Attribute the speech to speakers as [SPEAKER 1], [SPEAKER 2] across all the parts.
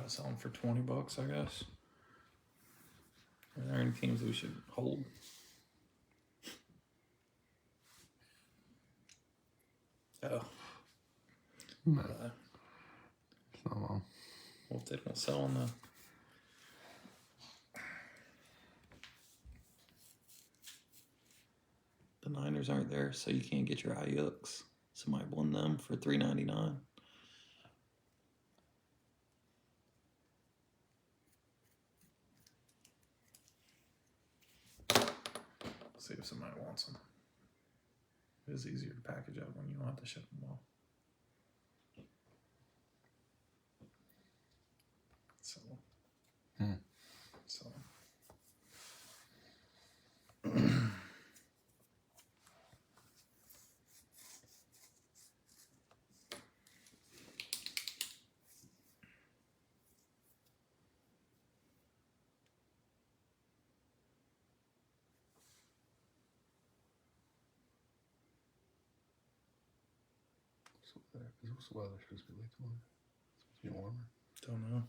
[SPEAKER 1] Try to sell them for $20, I guess. Are there any teams we should hold? Oh.
[SPEAKER 2] No. It's not long.
[SPEAKER 1] Well, if they don't sell on the Niners aren't there, so you can't get your Ayuks. Somebody won them for $3.99. See if somebody wants them. It is easier to package up when you don't have to ship them all. So. So.
[SPEAKER 2] What's the weather supposed to be like tomorrow? It's supposed to be warmer.
[SPEAKER 1] Don't know.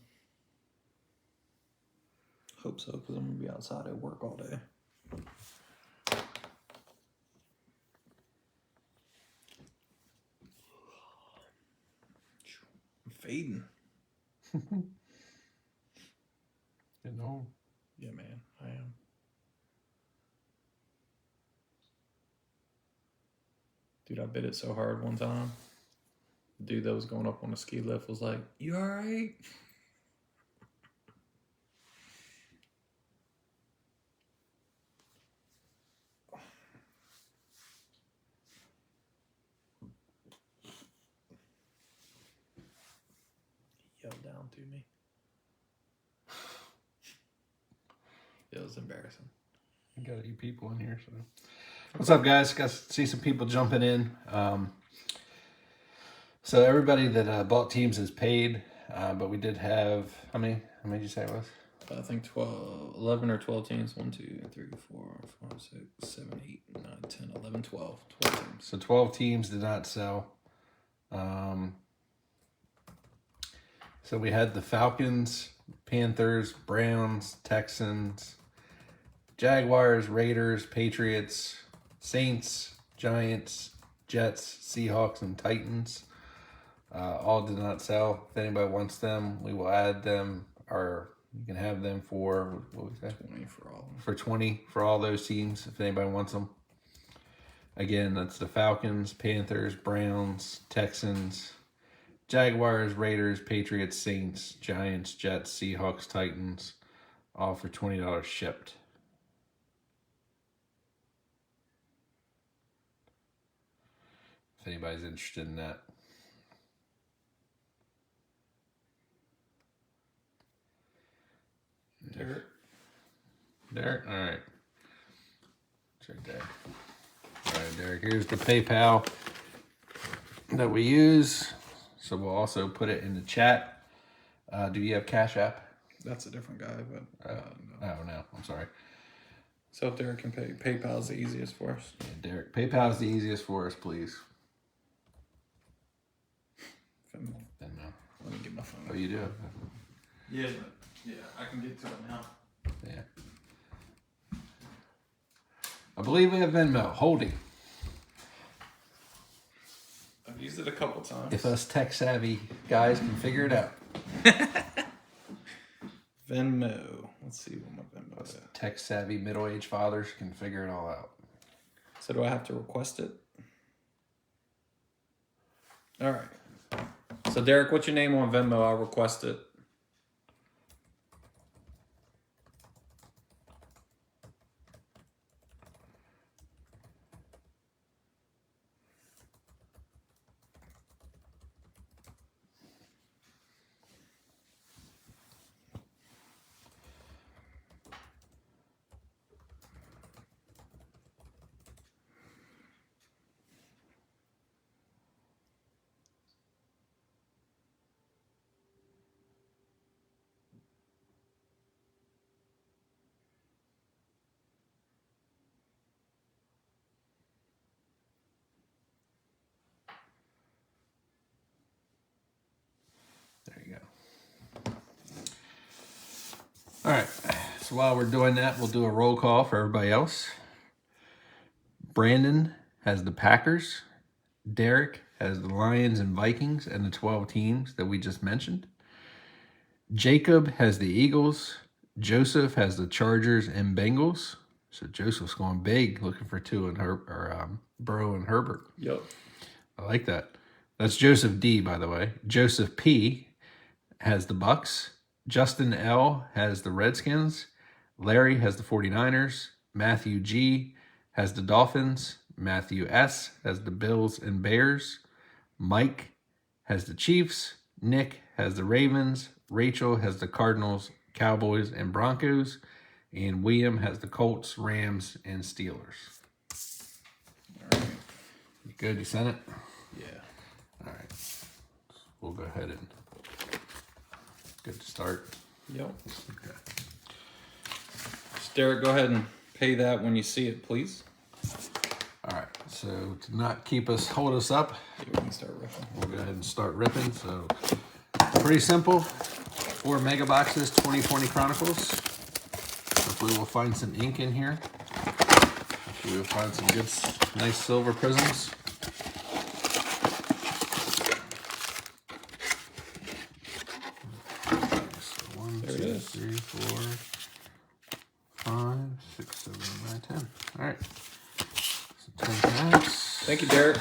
[SPEAKER 1] Hope so, because I'm going to be outside at work all day. I'm fading.
[SPEAKER 2] Getting home.
[SPEAKER 1] Yeah, man, I am. Dude, I bit it so hard one time. The dude that was going up on the ski lift was like, "You all right?" He yelled down to me. It was embarrassing.
[SPEAKER 2] You got 8 people in here, so. What's up, guys? Got to see some people jumping in. So everybody that bought teams is paid, but we did have, how many did you say it was?
[SPEAKER 1] I think 11 or 12 teams. 1, 2, 3, 4, 5, 6, 7, 8, 9, 10, 11, 12. 12 teams.
[SPEAKER 2] So 12 teams did not sell. So we had the Falcons, Panthers, Browns, Texans, Jaguars, Raiders, Patriots, Saints, Giants, Jets, Seahawks, and Titans. All did not sell. If anybody wants them, we will add them, or you can have them for, what was that?
[SPEAKER 1] 20 for all of them.
[SPEAKER 2] For 20 for all those teams, if anybody wants them. Again, that's the Falcons, Panthers, Browns, Texans, Jaguars, Raiders, Patriots, Saints, Giants, Jets, Seahawks, Titans, all for $20 shipped. If anybody's interested in that. Derek? All right. It's right there. All right, Derek. Here's the PayPal that we use. So we'll also put it in the chat. Do you have Cash App?
[SPEAKER 1] That's a different guy, but
[SPEAKER 2] no. Oh, no. I'm sorry.
[SPEAKER 1] So if Derek can pay, PayPal's the easiest for us.
[SPEAKER 2] Yeah, Derek. PayPal is the easiest for us, please.
[SPEAKER 1] Venmo. Let me get my phone.
[SPEAKER 2] Oh, you do?
[SPEAKER 1] Yeah, but I can get to it now.
[SPEAKER 2] Yeah. I believe we have Venmo. Holding.
[SPEAKER 1] I've used it a couple times.
[SPEAKER 2] If us tech savvy guys can figure it out.
[SPEAKER 1] Venmo. Let's see what my Venmo is.
[SPEAKER 2] Tech savvy middle-aged fathers can figure it all out.
[SPEAKER 1] So do I have to request it? All right. So Derek, what's your name on Venmo? I'll request it.
[SPEAKER 2] All right. So while we're doing that, we'll do a roll call for everybody else. Brandon has the Packers. Derek has the Lions and Vikings and the 12 teams that we just mentioned. Jacob has the Eagles. Joseph has the Chargers and Bengals. So Joseph's going big, looking for two in Burrow and Herbert.
[SPEAKER 1] Yep.
[SPEAKER 2] I like that. That's Joseph D, by the way. Joseph P has the Bucks. Justin L has the Redskins. Larry has the 49ers. Matthew G has the Dolphins. Matthew S has the Bills and Bears. Mike has the Chiefs. Nick has the Ravens. Rachel has the Cardinals, Cowboys, and Broncos. And William has the Colts, Rams, and Steelers. All right. You good? You sent it?
[SPEAKER 1] Yeah.
[SPEAKER 2] All right. We'll go ahead and good to start.
[SPEAKER 1] Yep.
[SPEAKER 2] Okay.
[SPEAKER 1] Derek, go ahead and pay that when you see it, please.
[SPEAKER 2] All right. So to not hold us up,
[SPEAKER 1] Yeah, we can start ripping.
[SPEAKER 2] we'll go ahead and start ripping. So pretty simple. 4 mega boxes, 2020 Chronicles. Hopefully we'll find some ink in here. Hopefully we'll find some good, nice silver prisms. So 1,
[SPEAKER 1] There it
[SPEAKER 2] 2,
[SPEAKER 1] is.
[SPEAKER 2] 3, 4, 5, 6, 7, 8, 9, 10. All right. So 10 packs.
[SPEAKER 1] Thank you, Derek.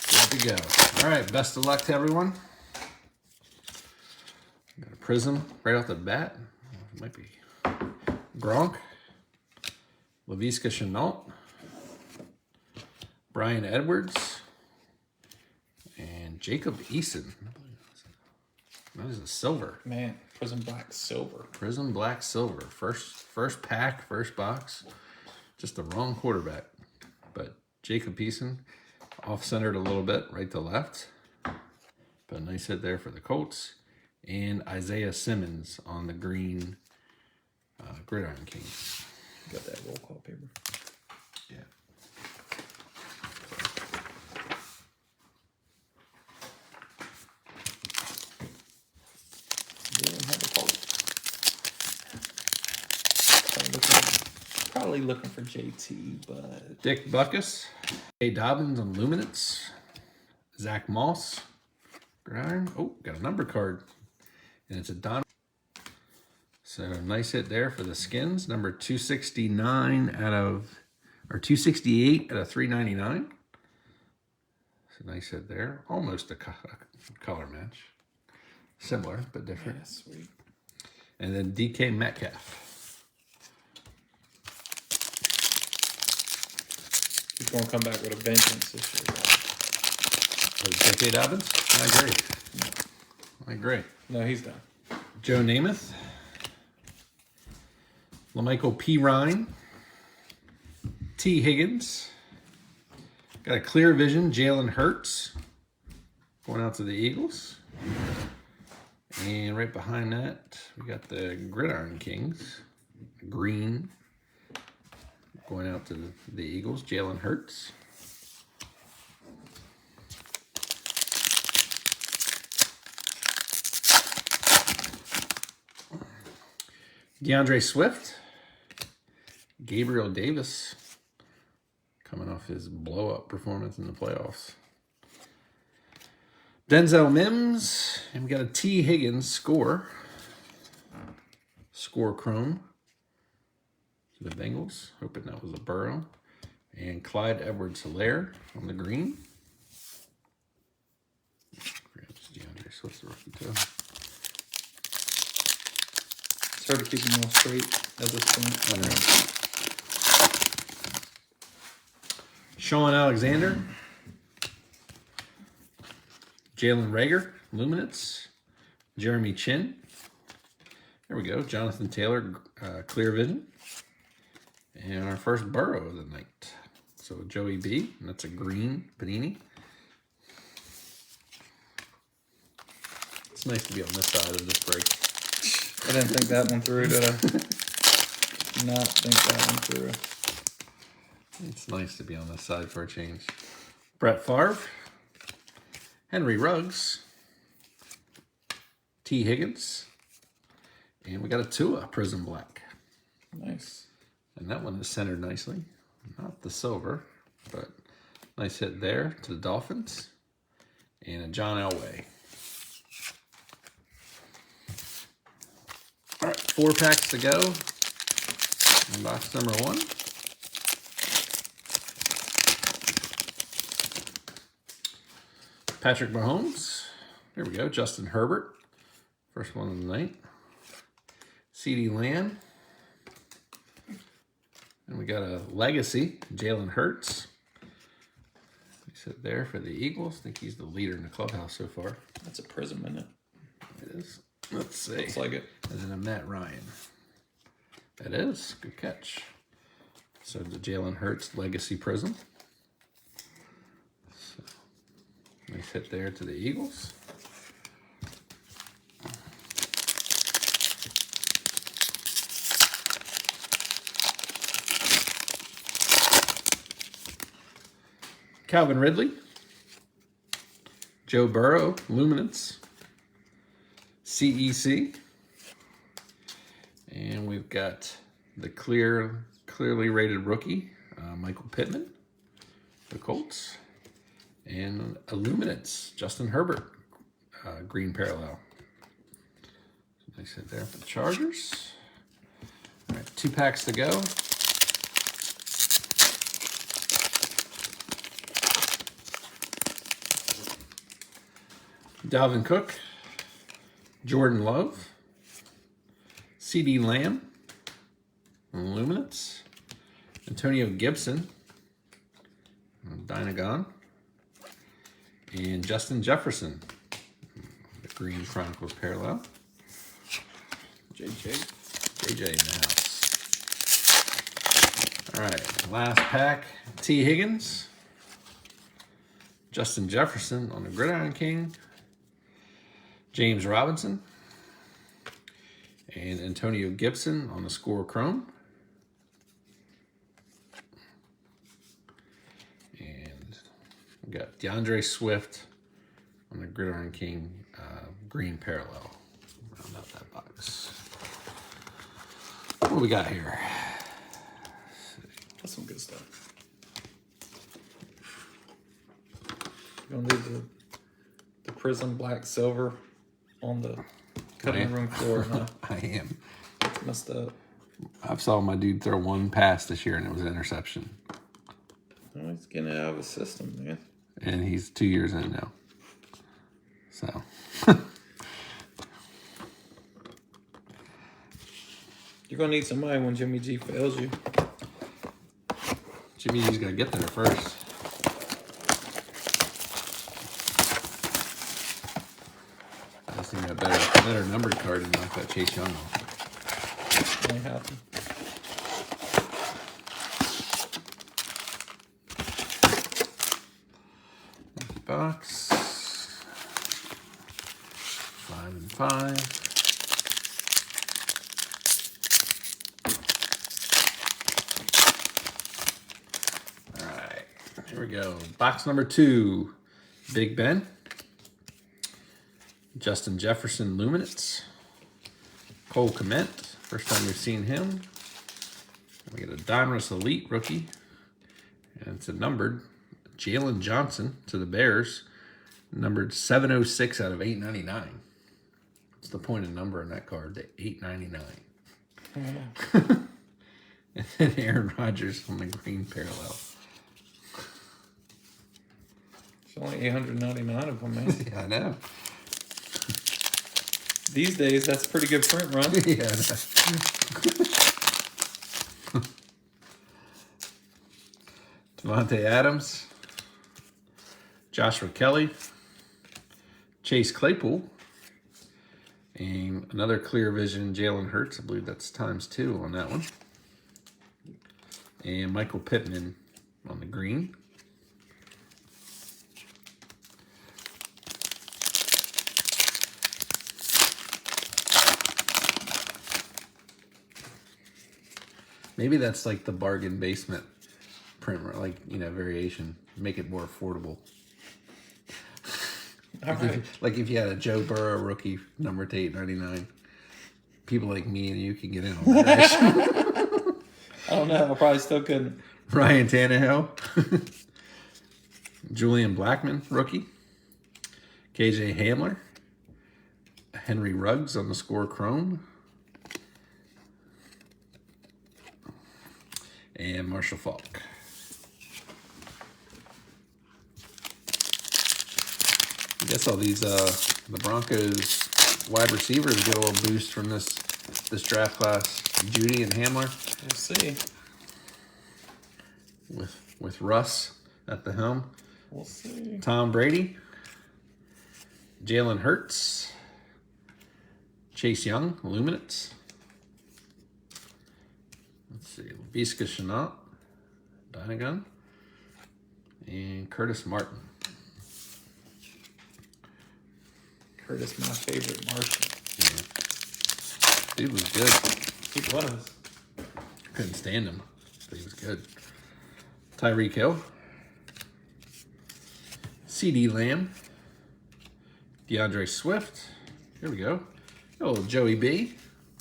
[SPEAKER 2] Good to go. All right. Best of luck to everyone. Got a prism right off the bat. It might be Gronk, Laviska Shenault, Brian Edwards, and Jacob Eason. That is a silver.
[SPEAKER 1] Man, Prism Black Silver.
[SPEAKER 2] Prism Black Silver. First pack, first box. Just the wrong quarterback. But Jacob Eason, off-centered a little bit, right to left. But a nice hit there for the Colts. And Isaiah Simmons on the green Gridiron King.
[SPEAKER 1] Got that roll call paper.
[SPEAKER 2] Yeah.
[SPEAKER 1] Probably looking for JT, but
[SPEAKER 2] Dick Buckus, A. Dobbins on Luminance, Zach Moss, Gridiron. Oh, got a number card. And it's a Don. So nice hit there for the Skins. Number 269 or 268 out of 399. So nice hit there. Almost a color match. Similar, but different.
[SPEAKER 1] yeah, sweet.
[SPEAKER 2] And then DK Metcalf.
[SPEAKER 1] He's going to come back with a vengeance this year.
[SPEAKER 2] J.K. Dobbins? I agree. I agree.
[SPEAKER 1] No, he's done.
[SPEAKER 2] Joe Namath. LaMichael P. Ryan. T. Higgins. Got a clear vision. Jalen Hurts. Going out to the Eagles. And right behind that, we got the Gridiron Kings. Green. Going out to the Eagles. Jalen Hurts. DeAndre Swift, Gabriel Davis, coming off his blow-up performance in the playoffs. Denzel Mims, and we got a T. Higgins score chrome to the Bengals. Hoping that was a Burrow. And Clyde Edwards-Helaire on the green. Perhaps DeAndre Swift's the rookie too.
[SPEAKER 1] It's hard to keep them all straight at this point.
[SPEAKER 2] All right. Sean Alexander. Jalen Reagor, Luminance. Jeremy Chin. There we go. Jonathan Taylor, Clear Vision. And our first Burrow of the night. So Joey B, and that's a green Panini. It's nice to be on this side of this break.
[SPEAKER 1] I didn't think that one through, did I? Not think that one through.
[SPEAKER 2] It's nice to be on this side for a change. Brett Favre. Henry Ruggs. T. Higgins. And we got a Tua Prism Black.
[SPEAKER 1] Nice.
[SPEAKER 2] And that one is centered nicely. Not the silver, but nice hit there to the Dolphins. And a John Elway. All right, 4 packs to go. And box number 1. Patrick Mahomes. There we go. Justin Herbert. First one of the night. CeeDee Lamb. And we got a legacy, Jalen Hurts. He sit there for the Eagles. I think he's the leader in the clubhouse so far.
[SPEAKER 1] That's a prism, isn't it?
[SPEAKER 2] It is. Let's see.
[SPEAKER 1] Looks like it.
[SPEAKER 2] And then a Matt Ryan. That is. Good catch. So the Jalen Hurts legacy prism. So, nice hit there to the Eagles. Calvin Ridley, Joe Burrow, Luminance, CEC, and we've got the clearly rated rookie, Michael Pittman, the Colts, and Illuminance, Justin Herbert, green parallel. Nice hit there for the Chargers. All right, 2 packs to go. Dalvin Cook, Jordan Love, CeeDee Lamb, Luminance, Antonio Gibson, Dynagon, and Justin Jefferson, the green Chronicles parallel. JJ in the house. All right, last pack. T. Higgins, Justin Jefferson on the Gridiron King, James Robinson, and Antonio Gibson on the Score Chrome. And we got DeAndre Swift on the Gridiron King green parallel. Round out that box. What do we got here?
[SPEAKER 1] That's some good stuff. You're gonna need the prism black silver on the cutting room floor, huh?
[SPEAKER 2] I am.
[SPEAKER 1] It's messed up.
[SPEAKER 2] I've saw my dude throw one pass this year and it was an interception.
[SPEAKER 1] Oh, he's getting it out of his system, man.
[SPEAKER 2] And he's 2 years in now. So.
[SPEAKER 1] You're going to need somebody when Jimmy G fails you.
[SPEAKER 2] Jimmy G's got to get there first. I just think a better numbered card and knock that Chase Young off.
[SPEAKER 1] Might happen.
[SPEAKER 2] Empty box. 5 and 5. Here we go. Box number 2. Big Ben. Justin Jefferson Luminance. Cole Kmet. First time we've seen him. We get a Donruss Elite rookie. And it's a numbered Jalen Johnson to the Bears. Numbered 706 out of 899. What's the point of number in that card? The 899. And then Aaron Rodgers on the green parallel.
[SPEAKER 1] There's only 899 of them, man.
[SPEAKER 2] Yeah, I know.
[SPEAKER 1] These days, that's a pretty good print run.
[SPEAKER 2] Yeah, Devontae Adams, Joshua Kelly, Chase Claypool, and another clear vision Jalen Hurts. I believe that's ×2 on that one. And Michael Pittman on the green. Maybe that's like the bargain basement print, like, you know, variation. Make it more affordable.
[SPEAKER 1] All right.
[SPEAKER 2] Like if you had a Joe Burrow rookie number to 899. people like me and you can get in on that.
[SPEAKER 1] I don't know. I probably still couldn't.
[SPEAKER 2] Ryan Tannehill. Julian Blackmon, rookie. KJ Hamler. Henry Ruggs on the score chrome. And Marshall Faulk. I guess all these the Broncos wide receivers get a little boost from this draft class. Judy and Hamler.
[SPEAKER 1] We'll see.
[SPEAKER 2] With Russ at the helm.
[SPEAKER 1] We'll see.
[SPEAKER 2] Tom Brady. Jalen Hurts. Chase Young, Illuminates. Let's see. Visca Chenault. Dynagun. And Curtis Martin.
[SPEAKER 1] Curtis, my favorite Martian.
[SPEAKER 2] Yeah. Dude was good.
[SPEAKER 1] He was.
[SPEAKER 2] Couldn't stand him, but he was good. Tyreek Hill. CD Lamb. DeAndre Swift. Here we go. Oh, Joey B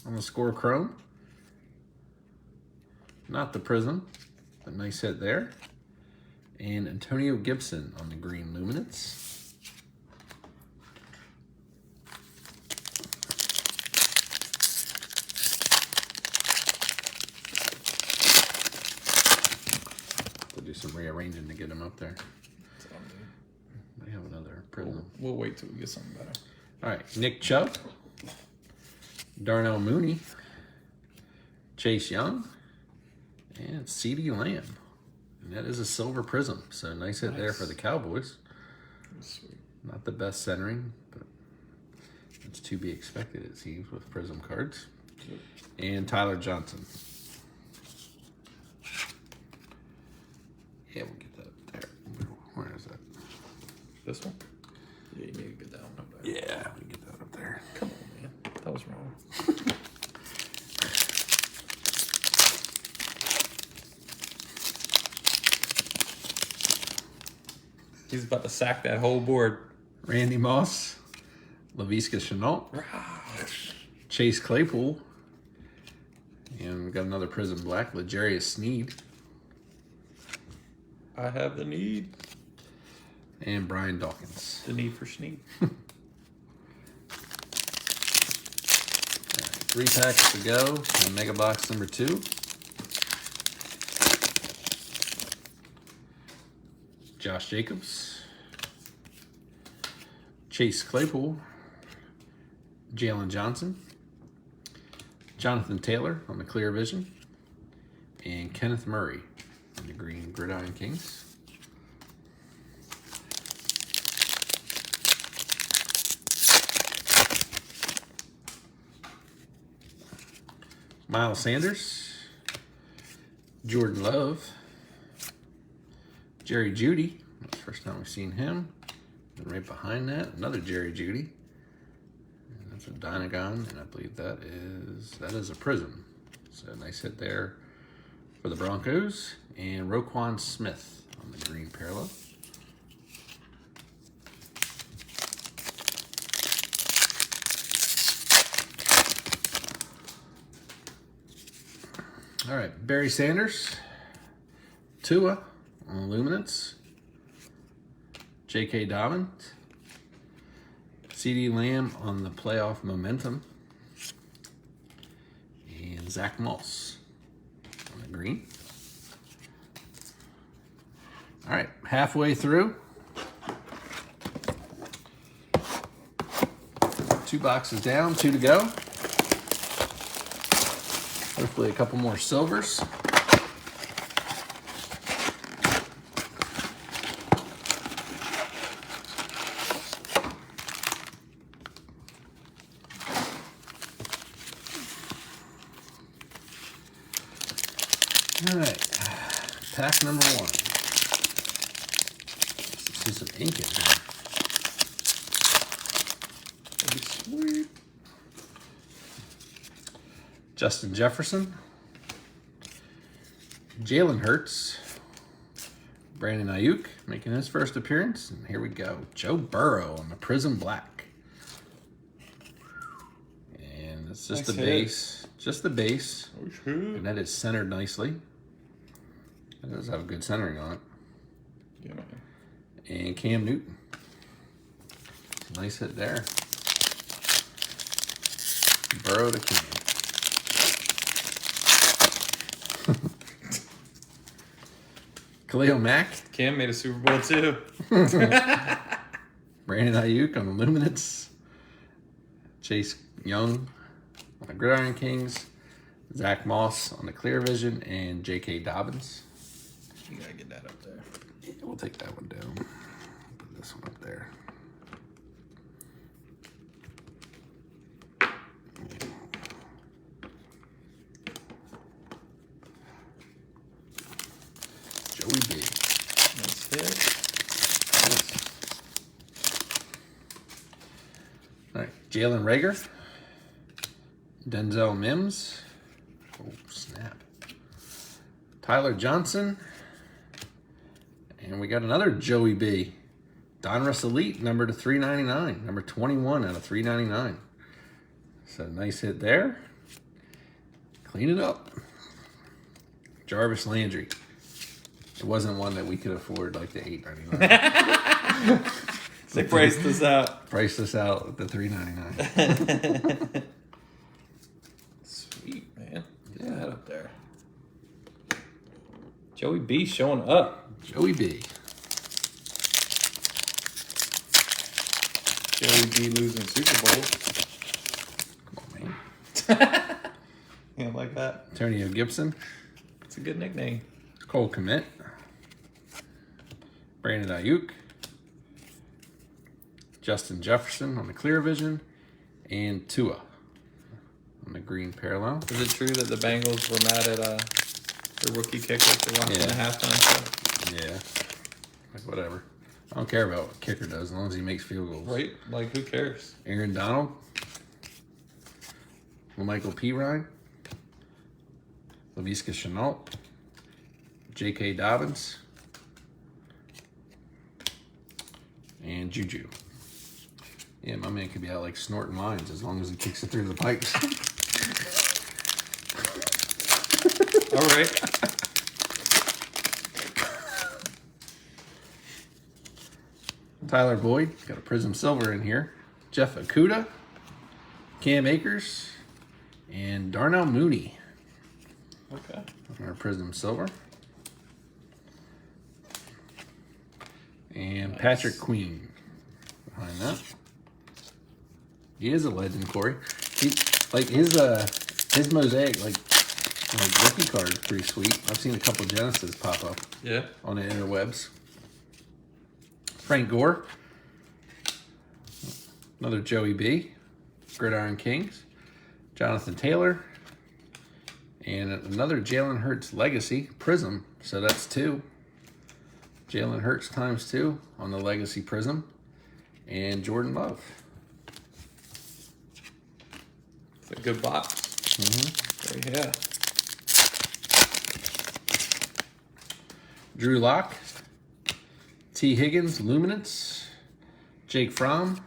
[SPEAKER 2] on the score chrome. Not the Prism, but nice hit there. And Antonio Gibson on the green luminance. We'll do some rearranging to get him up there. We have another Prism.
[SPEAKER 1] We'll wait till we get something better.
[SPEAKER 2] All right, Nick Chubb. Darnell Mooney. Chase Young. And CD Lamb. And that is a silver Prism. So nice hit there for the Cowboys.
[SPEAKER 1] Sweet.
[SPEAKER 2] Not the best centering, but it's to be expected, it seems, with Prism cards. And Tyler Johnson. Yeah, we'll get that there. Where is that?
[SPEAKER 1] This one? Yeah, you need to get that one up there.
[SPEAKER 2] Yeah, we can get that up there.
[SPEAKER 1] Come on, man. That was wrong. He's about to sack that whole board.
[SPEAKER 2] Randy Moss. Laviska Chenault. Chase Claypool. And we've got another Prism Black. L'Jarius Sneed.
[SPEAKER 1] I have the need.
[SPEAKER 2] And Brian Dawkins.
[SPEAKER 1] The need for Sneed.
[SPEAKER 2] 3 packs to go in Mega Box number 2. Josh Jacobs. Chase Claypool. Jalen Johnson. Jonathan Taylor on the Clear Vision. And Kenneth Murray on the Green Gridiron Kings. Miles Sanders. Jordan Love. Jerry Jeudy. That's the first time we've seen him. And right behind that, another Jerry Jeudy. And that's a Dynagon, and I believe that is a Prism. So nice hit there for the Broncos. And Roquan Smith on the green parallel. All right, Barry Sanders, Tua on the Luminance, J.K. Dobbins, C.D. Lamb on the playoff momentum, and Zach Moss on the green. All right, halfway through. 2 boxes down, 2 to go. Hopefully a couple more silvers. All right, pack number 1. Let's see some ink in here.
[SPEAKER 1] That'd be sweet.
[SPEAKER 2] Justin Jefferson, Jalen Hurts, Brandon Ayuk making his first appearance, and here we go. Joe Burrow on the Prism Black. And It's just
[SPEAKER 1] Nice
[SPEAKER 2] the
[SPEAKER 1] hit.
[SPEAKER 2] base. Just the base.
[SPEAKER 1] Oh, shit.
[SPEAKER 2] And that is centered nicely. It does have a good centering on it.
[SPEAKER 1] Yeah, man.
[SPEAKER 2] And Cam Newton. Nice hit there. Burrow to Cam. Khalil Mack.
[SPEAKER 1] Cam made a Super Bowl too.
[SPEAKER 2] Brandon Ayuk on the Luminance. Chase Young on the Gridiron Kings. Zach Moss on the Clear Vision. And J.K. Dobbins.
[SPEAKER 1] You gotta get that up there.
[SPEAKER 2] Yeah, we'll take that one down. Put this one up there. Joey B.
[SPEAKER 1] Nice hit.
[SPEAKER 2] All right, Jalen Rager. Denzel Mims. Oh, snap. Tyler Johnson. And we got another Joey B. Donruss Elite, number to 399. Number 21 out of 399. So nice hit there. Clean it up. Jarvis Landry. It wasn't one that we could afford like the $8.99.
[SPEAKER 1] They priced this out.
[SPEAKER 2] Priced us out at the $3.99.
[SPEAKER 1] Sweet, man. Get that up there. Joey B showing up.
[SPEAKER 2] Joey B.
[SPEAKER 1] Joey B losing Super Bowl.
[SPEAKER 2] Come on, man.
[SPEAKER 1] Yeah, like that.
[SPEAKER 2] Antonio Gibson.
[SPEAKER 1] It's a good nickname.
[SPEAKER 2] Cole Kmet. Brandon Ayuk. Justin Jefferson on the Clear Vision. And Tua on the green parallel.
[SPEAKER 1] Is it true that the Bengals were mad at the rookie kicker for watching the halftime show?
[SPEAKER 2] Yeah. Like, whatever. I don't care about what kicker does as long as he makes field goals.
[SPEAKER 1] Right? Like, who cares?
[SPEAKER 2] Aaron Donald. Michael P. Ryan. Laviska Shenault. J.K. Dobbins. And Juju. Yeah, my man could be out like snorting lines as long as he kicks it through the pipes.
[SPEAKER 1] All right.
[SPEAKER 2] Tyler Boyd. Got a Prism Silver in here. Jeff Okuda. Cam Akers. And Darnell Mooney.
[SPEAKER 1] Okay.
[SPEAKER 2] Our Prism Silver. And
[SPEAKER 1] Nice.
[SPEAKER 2] Patrick Queen behind that. He is a legend, Corey. He like his mosaic like rookie card is pretty sweet. I've seen a couple Genesis pop up
[SPEAKER 1] Yeah.
[SPEAKER 2] on the interwebs. Frank Gore. Another Joey B. Gridiron Kings. Jonathan Taylor. And another Jalen Hurts Legacy Prism. So that's 2. Jalen Hurts times 2 on the Legacy Prism. And Jordan Love.
[SPEAKER 1] It's a good box.
[SPEAKER 2] Mm-hmm.
[SPEAKER 1] Yeah.
[SPEAKER 2] Drew Lock. T. Higgins Luminance. Jake Fromm.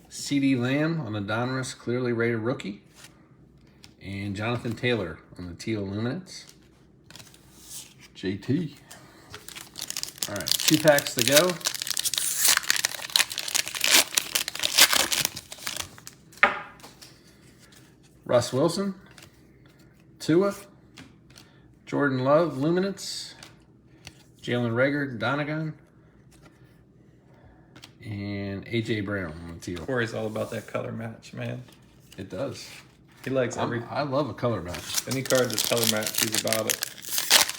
[SPEAKER 2] C.D. Lamb on the Donruss Clearly Rated Rookie. And Jonathan Taylor on the Teal Luminance. JT. All right, 2 packs to go. Russ Wilson. Tua. Jordan Love Luminance. Jalen Rager Donegan. And A.J. Brown on the Teal.
[SPEAKER 1] Corey's all about that color match, man.
[SPEAKER 2] It does.
[SPEAKER 1] He likes every
[SPEAKER 2] I love a color match.
[SPEAKER 1] any card that's color match. He's about it.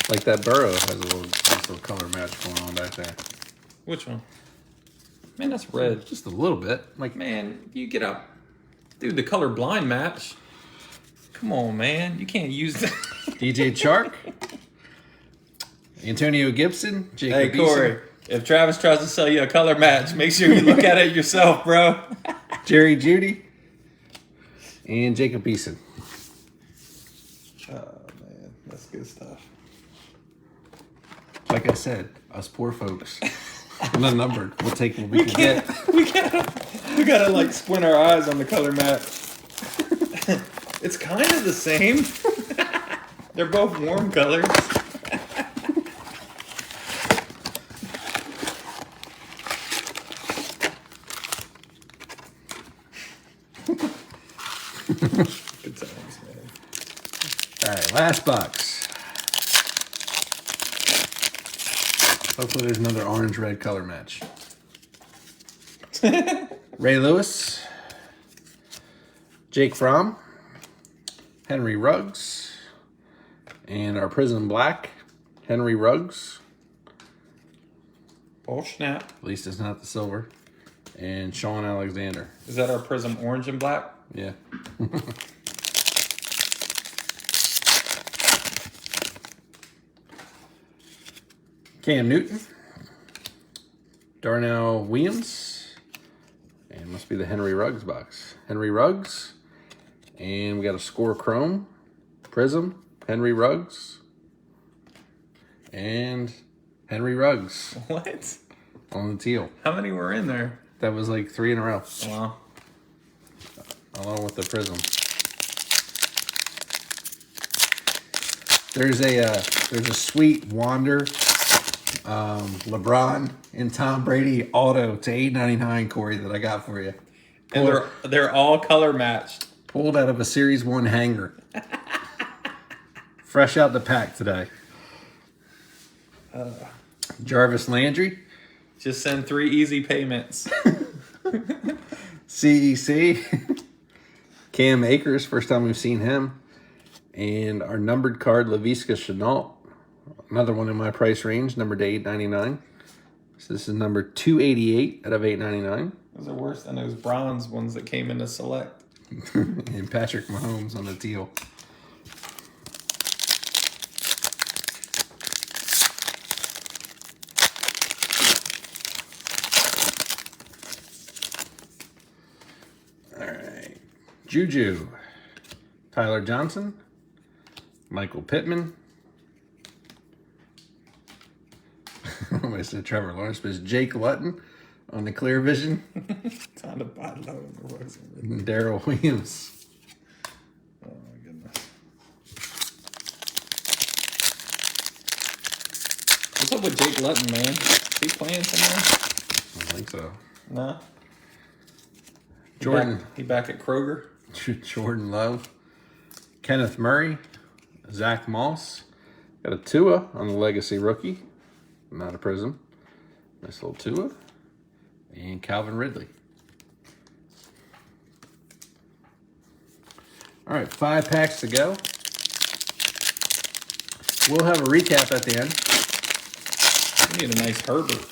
[SPEAKER 2] Like that Burrow has a little color match going on back there.
[SPEAKER 1] Which one? Man, that's red.
[SPEAKER 2] Just a little bit. Like,
[SPEAKER 1] Man, you get up, dude. The color blind match. Come on, man. You can't use that.
[SPEAKER 2] DJ Chark. Antonio Gibson. Jacob
[SPEAKER 1] Hey, Corey. If Travis tries to sell you a color match, make sure you look at it yourself, bro.
[SPEAKER 2] Jerry Judy. And Jacob Eason.
[SPEAKER 1] Oh man, that's good stuff.
[SPEAKER 2] Like I said, us poor folks. Unnumbered. We'll take what we can get.
[SPEAKER 1] We gotta like squint our eyes on the color match. It's kind of the same. They're both warm colors. Good times, man.
[SPEAKER 2] All right, last box. Hopefully there's another orange-red color match. Ray Lewis, Jake Fromm, Henry Ruggs, and our Prism Black, Henry Ruggs.
[SPEAKER 1] Oh, snap.
[SPEAKER 2] At least it's not the silver. And Sean Alexander.
[SPEAKER 1] Is that our Prism orange and black?
[SPEAKER 2] Yeah. Cam Newton, Darnell Williams, and must be the Henry Ruggs box. Henry Ruggs, and we got a Score Chrome, Prism, Henry Ruggs, and Henry Ruggs
[SPEAKER 1] What?
[SPEAKER 2] on the teal.
[SPEAKER 1] How many were in there?
[SPEAKER 2] That was like 3 in a row,
[SPEAKER 1] Wow.
[SPEAKER 2] along with the Prism. There's a sweet Wander, LeBron and Tom Brady auto to $8.99, Corey, that I got for you.
[SPEAKER 1] And they're all color matched.
[SPEAKER 2] Pulled out of a Series 1 hanger. Fresh out the pack today. Jarvis Landry.
[SPEAKER 1] Just send 3 easy payments.
[SPEAKER 2] CEC. Cam Akers, first time we've seen him. And our numbered card, Laviska Shenault. Another one in my price range, numbered to $8.99. So this is number 288 out of $8.99.
[SPEAKER 1] Those are worse than those bronze ones that came in to select.
[SPEAKER 2] And Patrick Mahomes on the teal. All right. Juju. Tyler Johnson. Michael Pittman. I almost said Trevor Lawrence, but it's Jake Lutton on the Clear Vision.
[SPEAKER 1] Time to buy low in the rose.
[SPEAKER 2] And Darrell Williams.
[SPEAKER 1] Oh my goodness. What's up with Jake Lutton, man? Is he playing somewhere?
[SPEAKER 2] I don't think so.
[SPEAKER 1] No.
[SPEAKER 2] Jordan.
[SPEAKER 1] He back at Kroger.
[SPEAKER 2] Jordan Love. Kenneth Murray. Zach Moss. Got a Tua on the Legacy rookie. Not a Prism. Nice little Tua. And Calvin Ridley. All right, 5 packs to go. We'll have a recap at the end.
[SPEAKER 1] We need a nice Herbert.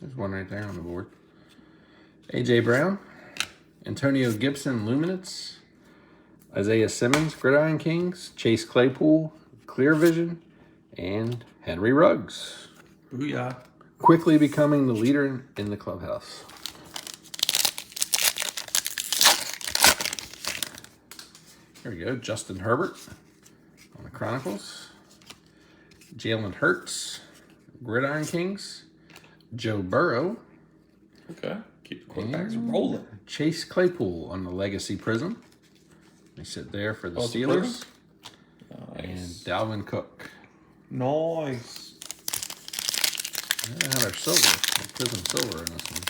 [SPEAKER 2] There's one right there on the board. A.J. Brown. Antonio Gibson, Luminance. Isaiah Simmons, Gridiron Kings. Chase Claypool, Clear Vision. And Henry Ruggs.
[SPEAKER 1] Booyah.
[SPEAKER 2] Quickly becoming the leader in the clubhouse. Here we go. Justin Herbert on the Chronicles. Jalen Hurts, Gridiron Kings. Joe Burrow.
[SPEAKER 1] Okay. Keep the quarterbacks rolling.
[SPEAKER 2] Chase Claypool on the Legacy Prism. They sit there for the Steelers.
[SPEAKER 1] Nice.
[SPEAKER 2] And Dalvin Cook.
[SPEAKER 1] Nice.
[SPEAKER 2] I have our silver. Prism silver in this one.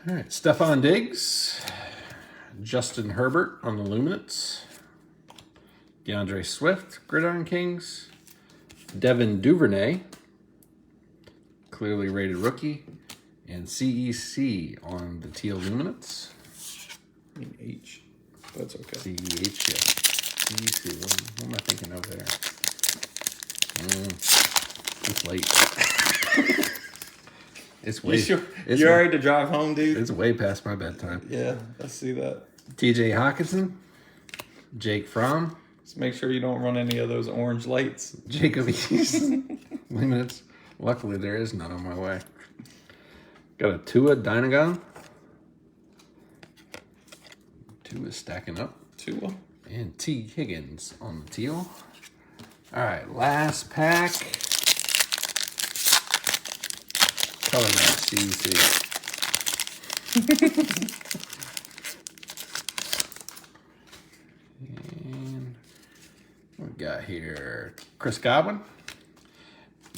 [SPEAKER 2] All right, Stephon Diggs, Justin Herbert on the Luminance, DeAndre Swift, Gridiron Kings, Devin Duvernay, clearly rated rookie, and CEC on the Teal Luminance.
[SPEAKER 1] I mean H. That's okay.
[SPEAKER 2] CEH, yeah. CEC, what am I thinking of there? It's late. It's way.
[SPEAKER 1] You're ready to drive home, dude?
[SPEAKER 2] It's way past my bedtime.
[SPEAKER 1] Yeah, I see that.
[SPEAKER 2] TJ Hawkinson, Jake Fromm,
[SPEAKER 1] Just make sure you don't run any of those orange lights.
[SPEAKER 2] Jacob East, Luminance. Luckily, there is none on my way. Got a Tua Dynagon. Tua stacking up.
[SPEAKER 1] Tua.
[SPEAKER 2] And T. Higgins on the teal. All right, last pack. Color match, CEC. And what we got here? Chris Godwin,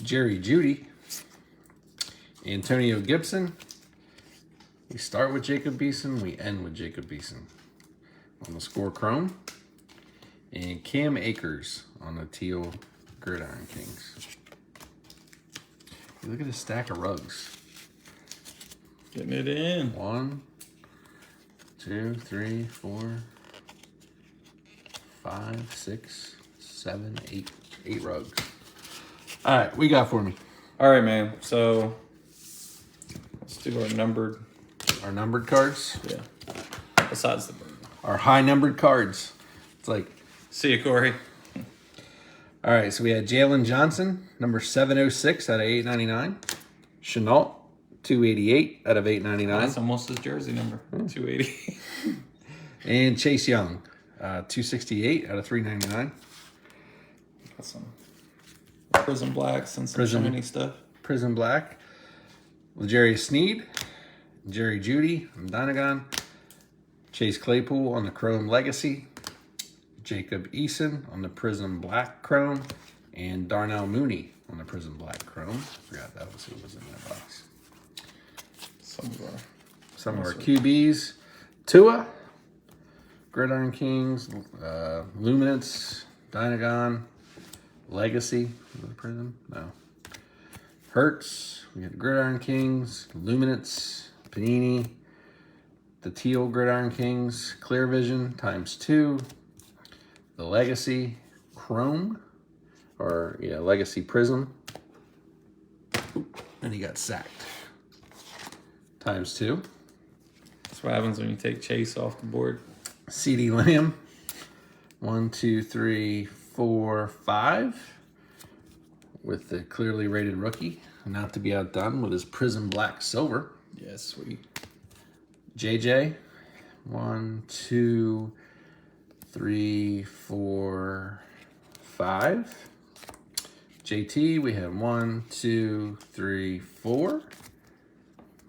[SPEAKER 2] Jerry Jeudy, Antonio Gibson. We start with Jacob Beeson, we end with Jacob Beeson. On the score chrome. And Cam Akers on the teal Gridiron Kings. Look at this stack of rugs.
[SPEAKER 1] Getting it in.
[SPEAKER 2] 1, 2, 3, 4, 5, 6, 7, 8. 8 rugs. All right, what you got for me?
[SPEAKER 1] All right, man. So let's do our numbered.
[SPEAKER 2] Our numbered cards?
[SPEAKER 1] Yeah. Besides the bird.
[SPEAKER 2] Our high numbered cards. It's like,
[SPEAKER 1] see you, Corey.
[SPEAKER 2] all right, so we had Jalen Johnson, number 706 out of 899. Chenault, 288 out of 899.
[SPEAKER 1] That's almost his jersey number, 280.
[SPEAKER 2] And Chase Young, 268 out of 399.
[SPEAKER 1] Got some Prism Blacks and some shiny stuff.
[SPEAKER 2] Prism Black. L'Jarius Sneed, Jerry Jeudy on Donegan. Chase Claypool on the Chrome Legacy. Jacob Eason on the Prism Black Chrome. And Darnell Mooney on the Prism Black Chrome. Forgot that was who was in that box. Some of our QBs. Tua, Gridiron Kings, Luminance, Dynagon, Legacy. Was it Prism? No. Hertz. We got Gridiron Kings, Luminance, Panini, the teal Gridiron Kings, Clear Vision ×2, the Legacy Chrome, or yeah, Legacy Prism. And he got sacked. ×2.
[SPEAKER 1] That's what happens when you take Chase off the board.
[SPEAKER 2] CD Lamb. 1, 2, 3, 4, 5. With the clearly rated rookie. Not to be outdone with his Prism Black Silver.
[SPEAKER 1] Yeah, sweet.
[SPEAKER 2] JJ. 1, 2, 3, 4, 5. JT, we have 1, 2, 3, 4.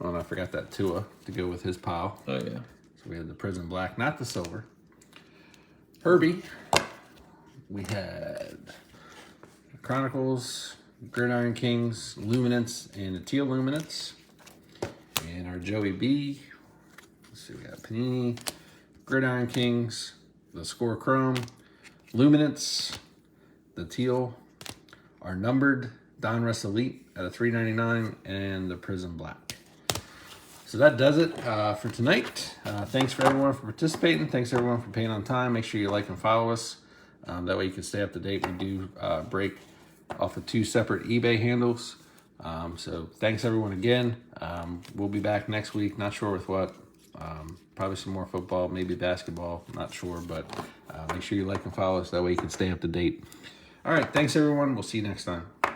[SPEAKER 2] Oh, and I forgot that Tua to go with his pile.
[SPEAKER 1] Oh, yeah.
[SPEAKER 2] So we had the Prism Black, not the silver. Herbie, we had Chronicles, Gridiron Kings, Luminance, and the Teal Luminance. And our Joey B, let's see, we got Panini, Gridiron Kings, the Score Chrome, Luminance, the Teal, our numbered Donruss Elite at a $3.99, and the Prism Black. So that does it for tonight. Thanks for everyone for participating. Thanks everyone for paying on time. Make sure you like and follow us. That way you can stay up to date. We do break off of 2 separate eBay handles. So thanks everyone again. We'll be back next week. Not sure with what. Probably some more football, maybe basketball. Not sure, but make sure you like and follow us. That way you can stay up to date. All right. Thanks everyone. We'll see you next time.